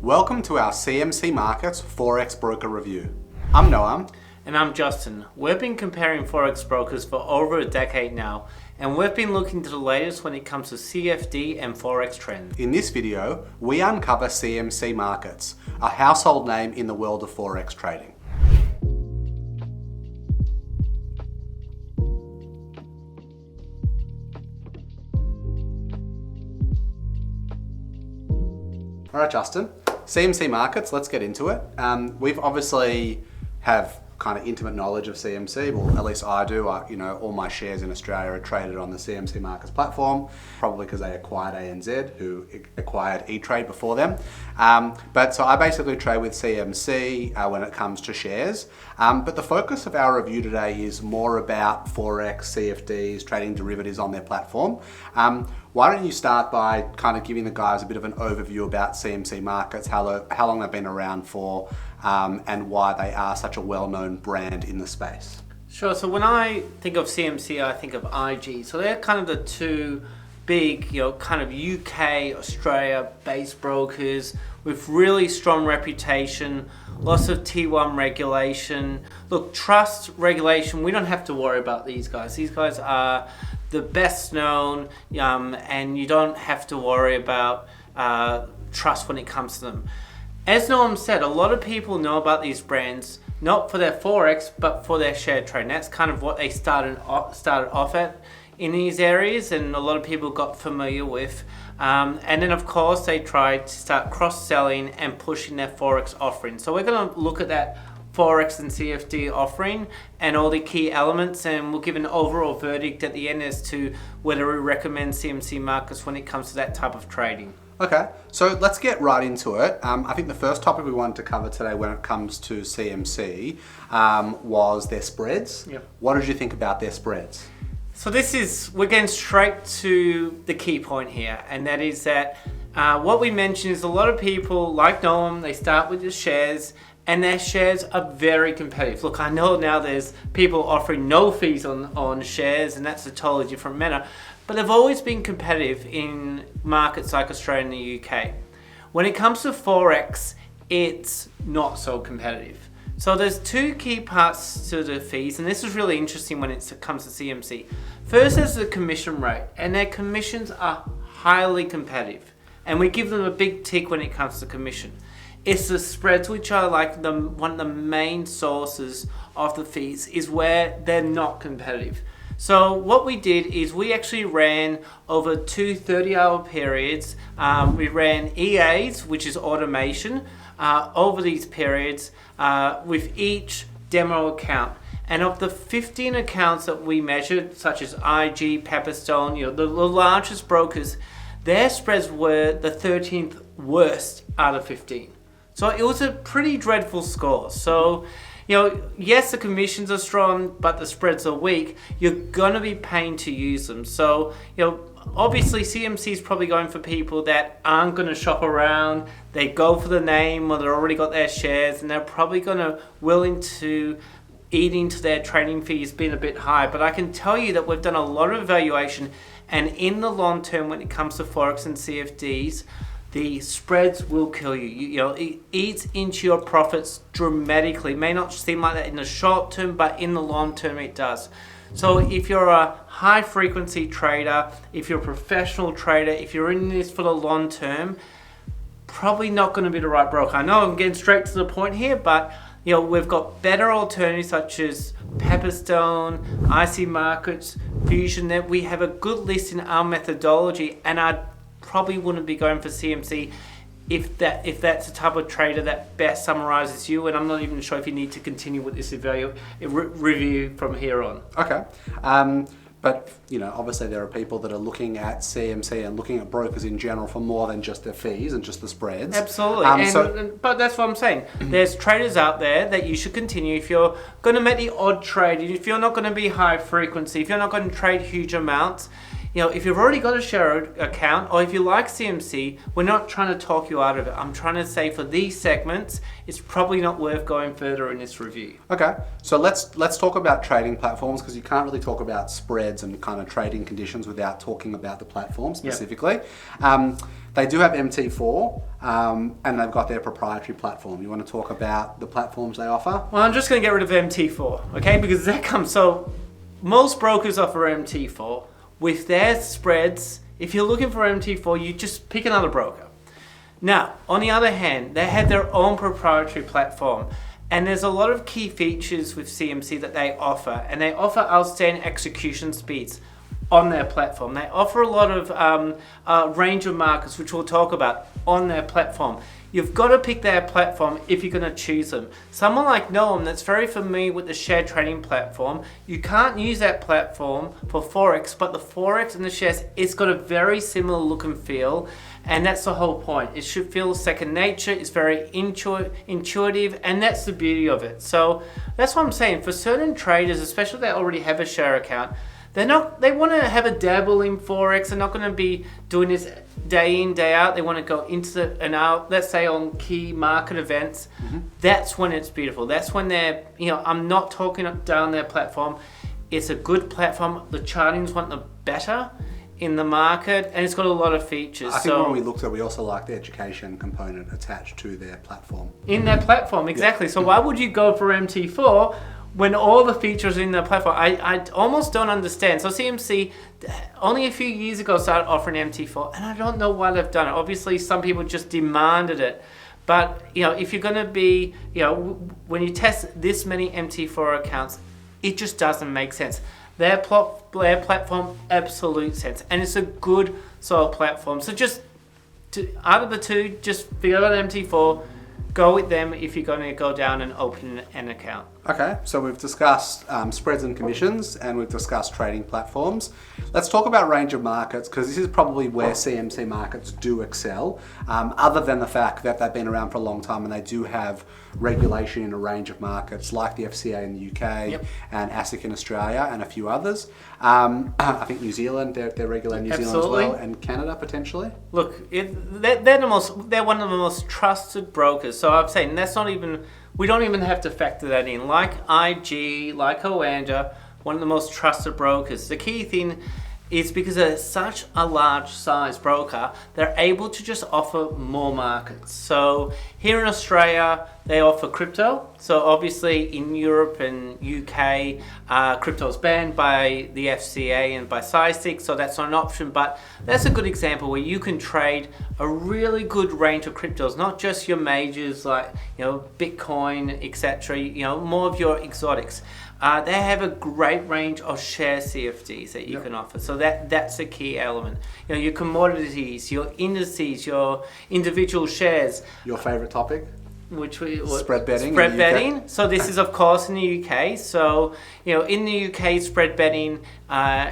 Welcome to our CMC Markets Forex Broker Review. I'm Noam. And I'm Justin. We've been comparing Forex brokers for over a decade now, and we've been looking to the latest when it comes to CFD and Forex trends. In this video, we uncover CMC Markets, a household name in the world of Forex trading. All right, Justin, CMC Markets, let's get into it. We've obviously have kind of intimate knowledge of CMC, or at least I do. All my shares in Australia are traded on the CMC Markets platform, probably because they acquired ANZ, who acquired E-Trade before them. So I basically trade with CMC when it comes to shares. But the focus of our review today is more about Forex, CFDs, trading derivatives on their platform. Why don't you start by kind of giving the guys a bit of an overview about CMC Markets, how long they've been around for, and why they are such a well-known brand in the space. Sure, so when I think of CMC, I think of IG. So they're kind of the two big, kind of UK, Australia-based brokers with really strong reputation, lots of T1 regulation. Look, trust regulation, we don't have to worry about these guys. These guys are the best known, and you don't have to worry about trust when it comes to them. As Noam said, a lot of people know about these brands, not for their Forex, but for their share trading. That's kind of what they started off at in these areas, and a lot of people got familiar with. And then, of course, they tried to start cross-selling and pushing their Forex offering. So we're going to look at that Forex and CFD offering and all the key elements, and we'll give an overall verdict at the end as to whether we recommend CMC Markets when it comes to that type of trading. Okay, so let's get right into it. I think the first topic we wanted to cover today when it comes to CMC was their spreads. Yep. What did you think about their spreads? So we're getting straight to the key point here, and that is that what we mentioned is a lot of people, like Noam, they start with the shares, and their shares are very competitive. Look, I know now there's people offering no fees on shares, and that's a totally different matter. But they've always been competitive in markets like Australia and the UK. When it comes to Forex, it's not so competitive. So there's two key parts to the fees, and this is really interesting when it comes to CMC. First is the commission rate, and their commissions are highly competitive. And we give them a big tick when it comes to commission. It's the spreads, which are like one of the main sources of the fees, is where they're not competitive. So what we did is we actually ran over two 30-hour periods. We ran EAs, which is automation, over these periods with each demo account. And of the 15 accounts that we measured, such as IG, Pepperstone, the largest brokers, their spreads were the 13th worst out of 15. So it was a pretty dreadful score. So, yes, the commissions are strong, but the spreads are weak. You're going to be paying to use them. So, obviously CMC is probably going for people that aren't going to shop around. They go for the name, or they've already got their shares, and they're probably willing to eat into their trading fees being a bit high. But I can tell you that we've done a lot of evaluation, and in the long term, when it comes to Forex and CFDs, the spreads will kill you. It eats into your profits dramatically. It may not seem like that in the short term, but in the long term it does. So if you're a high frequency trader, if you're a professional trader, if you're in this for the long term, probably not going to be the right broker. I know I'm getting straight to the point here, but we've got better alternatives such as Pepperstone, IC Markets, Fusion. That we have a good list in our methodology, and I probably wouldn't be going for CMC if that's the type of trader that best summarizes you, and I'm not even sure if you need to continue with this review from here on. Okay. But, obviously there are people that are looking at CMC and looking at brokers in general for more than just their fees and just the spreads. Absolutely. But that's what I'm saying. There's traders out there that you should continue. If you're going to make the odd trade, if you're not going to be high frequency, if you're not going to trade huge amounts, if you've already got a share account, or if you like CMC, we're not trying to talk you out of it. I'm trying to say for these segments, it's probably not worth going further in this review. Okay, so let's talk about trading platforms, because you can't really talk about spreads and kind of trading conditions without talking about the platform specifically. Yep. They do have MT4, and they've got their proprietary platform. You want to talk about the platforms they offer? Well, I'm just going to get rid of MT4, okay? Because that comes, so most brokers offer MT4. With their spreads, if you're looking for MT4, you just pick another broker. Now, on the other hand, they have their own proprietary platform. And there's a lot of key features with CMC that they offer. And they offer outstanding execution speeds on their platform. They offer a lot of range of markets, which we'll talk about, on their platform. You've got to pick their platform if you're going to choose them. Someone like Noam that's very familiar with the share trading platform, you can't use that platform for Forex, but the Forex and the shares, it's got a very similar look and feel. And that's the whole point. It should feel second nature. It's very intuitive, and that's the beauty of it. So that's what I'm saying. For certain traders, especially if they already have a share account, they want to have a dabble in Forex. They're not going to be doing this day in, day out. They want to go into and out, let's say on key market events. Mm-hmm. That's when it's beautiful. That's when they're, I'm not talking down their platform. It's a good platform. The charting's one of the better in the market, and it's got a lot of features. I think when we looked at it, we also like the education component attached to their platform. In their platform, exactly. Yeah. So why would you go for MT4 when all the features in their platform? I almost don't understand. So CMC only a few years ago started offering MT4, and I don't know why they've done it. Obviously, some people just demanded it. But, if you're going to be, when you test this many MT4 accounts, it just doesn't make sense. Their platform, absolute sense. And it's a good sort of platform. So out of the two, just figure out MT4, go with them if you're going to go down and open an account. Okay, so we've discussed spreads and commissions, and we've discussed trading platforms. Let's talk about range of markets, because this is probably where CMC Markets do excel, other than the fact that they've been around for a long time and they do have regulation in a range of markets like the FCA in the UK, and ASIC in Australia, and a few others. I think New Zealand, they're regular in New Zealand as well, and Canada potentially. Look, they're one of the most trusted brokers. So I'm saying we don't even have to factor that in. Like IG, like Oanda, one of the most trusted brokers. The key thing is because they're such a large size broker, they're able to just offer more markets. So here in Australia, they offer crypto. So obviously in Europe and UK, crypto is banned by the FCA and by CySIC, so that's not an option. But that's a good example where you can trade a really good range of cryptos, not just your majors like Bitcoin, etc. More of your exotics. They have a great range of share CFDs that you can offer. So that's a key element. Your commodities, your indices, your individual shares. Your favorite topic? Spread betting. Spread betting. So this is of course in the UK. So in the UK, spread betting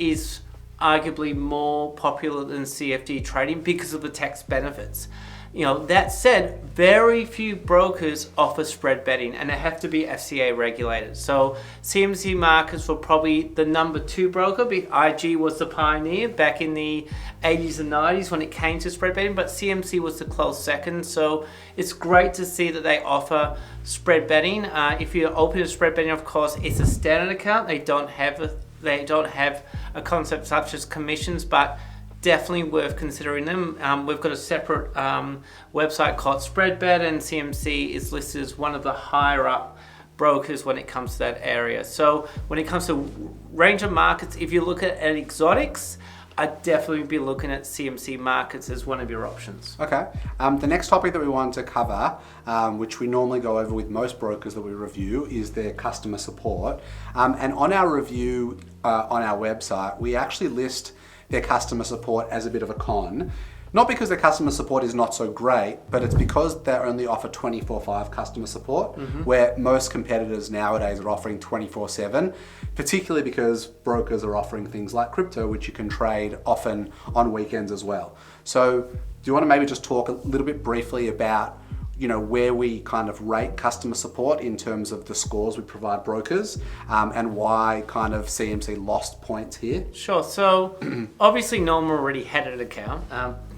is arguably more popular than CFD trading because of the tax benefits. That said, very few brokers offer spread betting, and they have to be FCA regulated. So CMC Markets were probably the number 2 broker. IG was the pioneer back in the 80s and 90s when it came to spread betting, but CMC was the close second. So it's great to see that they offer spread betting. If you open a spread betting, of course, it's a standard account. They don't have a concept such as commissions, but definitely worth considering them. We've got a separate website called Spreadbet, and CMC is listed as one of the higher up brokers when it comes to that area. So when it comes to range of markets, if you look at exotics, I'd definitely be looking at CMC Markets as one of your options. Okay. The next topic that we wanted to cover, which we normally go over with most brokers that we review, is their customer support. And on our review on our website, we actually list their customer support as a bit of a con. Not because their customer support is not so great, but it's because they only offer 24/5 customer support, where most competitors nowadays are offering 24/7, particularly because brokers are offering things like crypto, which you can trade often on weekends as well. So do you want to maybe just talk a little bit briefly about where we kind of rate customer support in terms of the scores we provide brokers, and why kind of CMC lost points here? Sure. So obviously Noam already had an account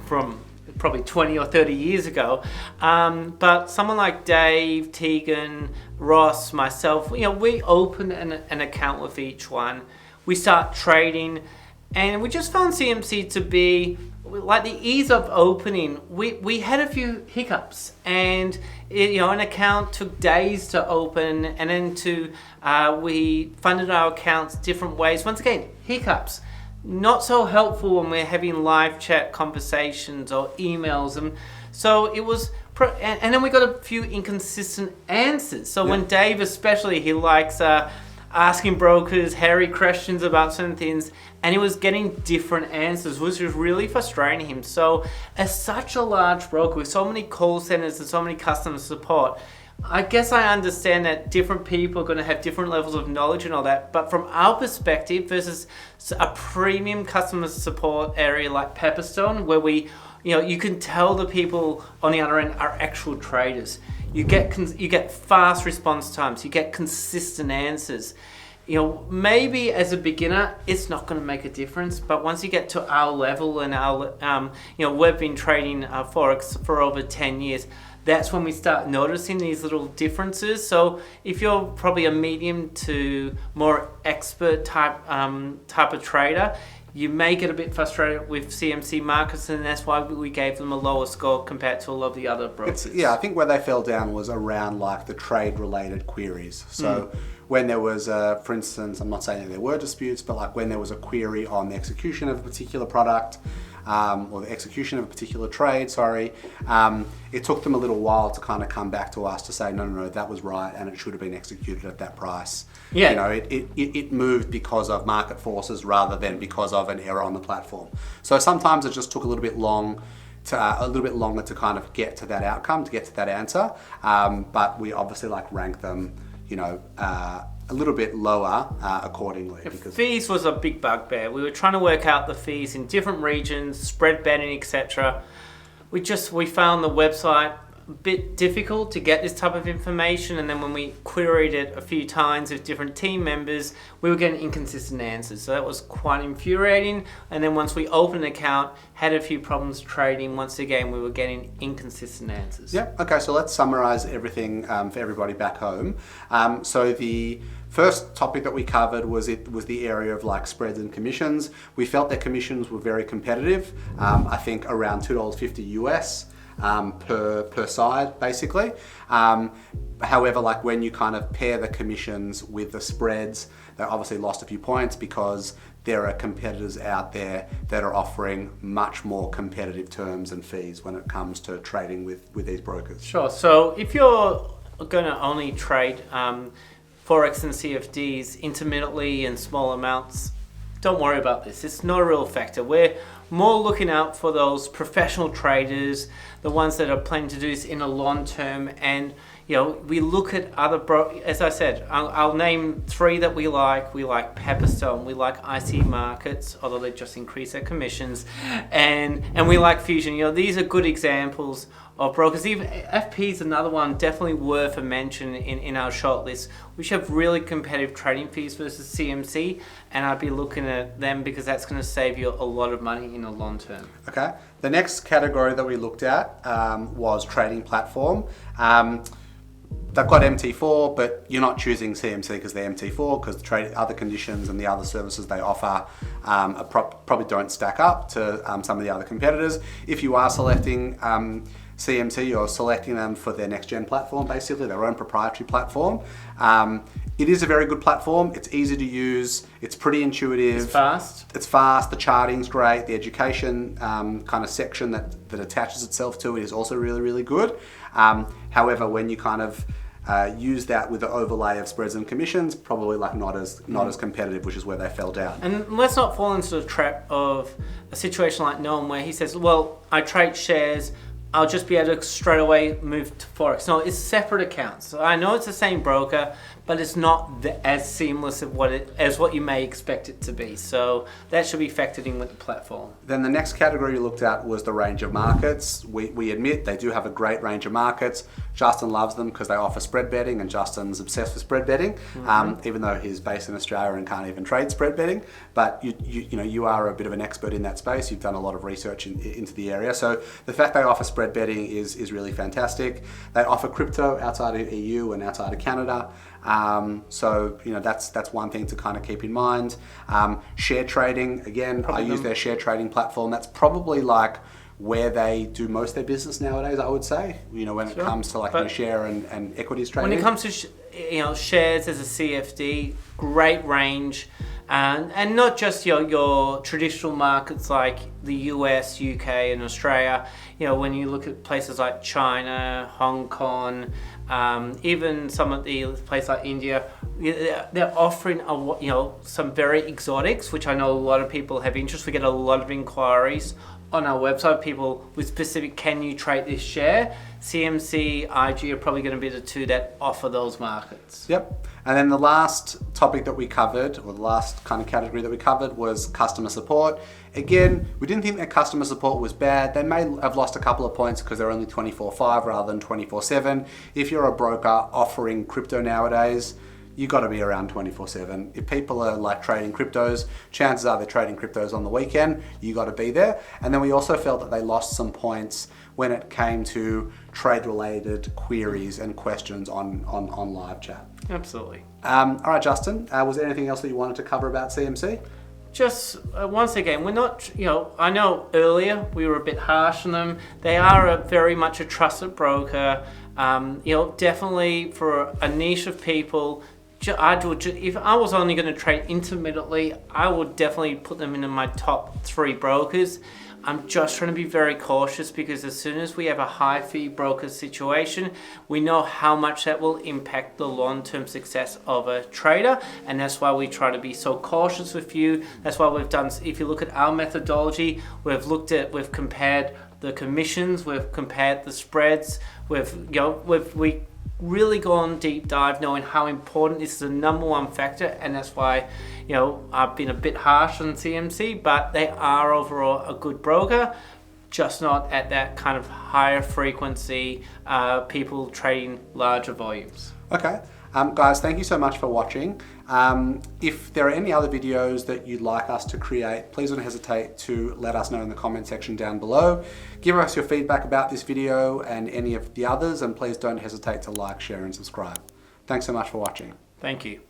from probably 20 or 30 years ago. But someone like Dave, Tegan, Ross, myself, we open an account with each one. We start trading, and we just found CMC to be like the ease of opening, we had a few hiccups, and an account took days to open, and then we funded our accounts different ways. Once again, hiccups. Not so helpful when we're having live chat conversations or emails, and so it was. And then we got a few inconsistent answers. So when Dave, especially, he likes asking brokers hairy questions about certain things, and he was getting different answers, which was really frustrating him. So as such a large broker with so many call centers and so many customer support, I guess I understand that different people are going to have different levels of knowledge and all that, but from our perspective versus a premium customer support area like Pepperstone, where you can tell the people on the other end are actual traders. You get fast response times. You get consistent answers. Maybe as a beginner, it's not going to make a difference. But once you get to our level and we've been trading Forex for over 10 years. That's when we start noticing these little differences. So if you're probably a medium to more expert type of trader, you may get a bit frustrated with CMC Markets, and that's why we gave them a lower score compared to a lot of the other brokers. I think where they fell down was around like the trade-related queries. So when there was, for instance, I'm not saying that there were disputes, but like when there was a query on the execution of a particular product, or the execution of a particular trade, it took them a little while to kind of come back to us to say, no, that was right, and it should have been executed at that price. Yeah. It moved because of market forces rather than because of an error on the platform. So sometimes it just took a little bit longer to kind of get to that outcome, to get to that answer. But we obviously rank them, a little bit lower accordingly. Because fees was a big bugbear. We were trying to work out the fees in different regions, spread betting, etc. We found the website a bit difficult to get this type of information, and then when we queried it a few times with different team members, we were getting inconsistent answers. So that was quite infuriating. And then once we opened an account, had a few problems trading, once again we were getting inconsistent answers. Yeah. Okay. So let's summarize everything for everybody back home. So the first topic that we covered was the area of spreads and commissions. We felt that commissions were very competitive. I think around $2.50 US. Per side, basically. However, when you kind of pair the commissions with the spreads, they obviously lost a few points because there are competitors out there that are offering much more competitive terms and fees when it comes to trading with these brokers. Sure. So if you're going to only trade Forex and CFDs intermittently in small amounts, don't worry about this. It's not a real factor. We're more looking out for those professional traders, the ones that are planning to do this in a long term. And we look at other as I said, I'll name three that we like. We like Pepperstone, we like CMC Markets, although they just increased their commissions, and we like Fusion. These are good examples of brokers. Even FP is another one, definitely worth a mention in our short list. We should have really competitive trading fees versus CMC, and I'd be looking at them because that's going to save you a lot of money in the long term. Okay. The next category that we looked at was trading platform. They've got MT4, but you're not choosing CMC because they're MT4, because the other conditions and the other services they offer probably don't stack up to some of the other competitors. If you are selecting CMC, you're selecting them for their next gen platform, basically their own proprietary platform. It is a very good platform. It's easy to use. It's pretty intuitive. It's fast. The charting's great. The education kind of section that attaches itself to it is also really, really good. However, when you kind of use that with the overlay of spreads and commissions, probably not as competitive, which is where they fell down. And let's not fall into the trap of a situation like Noam, where he says, well, I trade shares, I'll just be able to straight away move to Forex. No, it's separate accounts. So I know it's the same broker, but it's not as seamless as what you may expect it to be. So that should be factored in with the platform. Then the next category you looked at was the range of markets. We admit they do have a great range of markets. Justin loves them because they offer spread betting, and Justin's obsessed with spread betting, even though he's based in Australia and can't even trade spread betting. But you are a bit of an expert in that space. You've done a lot of research into the area. So the fact they offer spread spread betting is really fantastic. They offer crypto outside of EU and outside of Canada. So that's one thing to kind of keep in mind. Share trading, again, I use their share trading platform. That's probably like where they do most of their business nowadays, I would say, when it comes to like share and equities trading. When it comes to shares as a CFD, great range, and not just your traditional markets like the US, UK, and Australia. When you look at places like China, Hong Kong, even some of the places like India, they're offering some very exotics, which I know a lot of people have interest. We get a lot of inquiries on our website, people with specific, can you trade this share? CMC, IG are probably going to be the two that offer those markets. Yep. And then the last topic that we covered, or the last kind of category that we covered, was customer support. Again, we didn't think that customer support was bad. They may have lost a couple of points because they're only 24/5 rather than 24/7. If you're a broker offering crypto nowadays, you got to be around 24/7. If people are like trading cryptos, chances are they're trading cryptos on the weekend. You got to be there. And then we also felt that they lost some points when it came to trade-related queries and questions on live chat. Absolutely. All right, Justin, was there anything else that you wanted to cover about CMC? Just once again, we're not, I know earlier we were a bit harsh on them. They are very much a trusted broker. Definitely for a niche of people. If I was only going to trade intermittently, I would definitely put them into my top 3 brokers. I'm just trying to be very cautious because as soon as we have a high fee broker situation, we know how much that will impact the long-term success of a trader. And that's why we try to be so cautious with you. That's why we've done, if you look at our methodology, we've compared the commissions, we've compared the spreads, we've really gone deep dive knowing how important this is the number one factor, and that's why I've been a bit harsh on CMC, but they are overall a good broker, just not at that kind of higher frequency people trading larger volumes. Okay. Guys, thank you so much for watching. If there are any other videos that you'd like us to create, please don't hesitate to let us know in the comment section down below. Give us your feedback about this video and any of the others, and please don't hesitate to like, share, and subscribe. Thanks so much for watching. Thank you.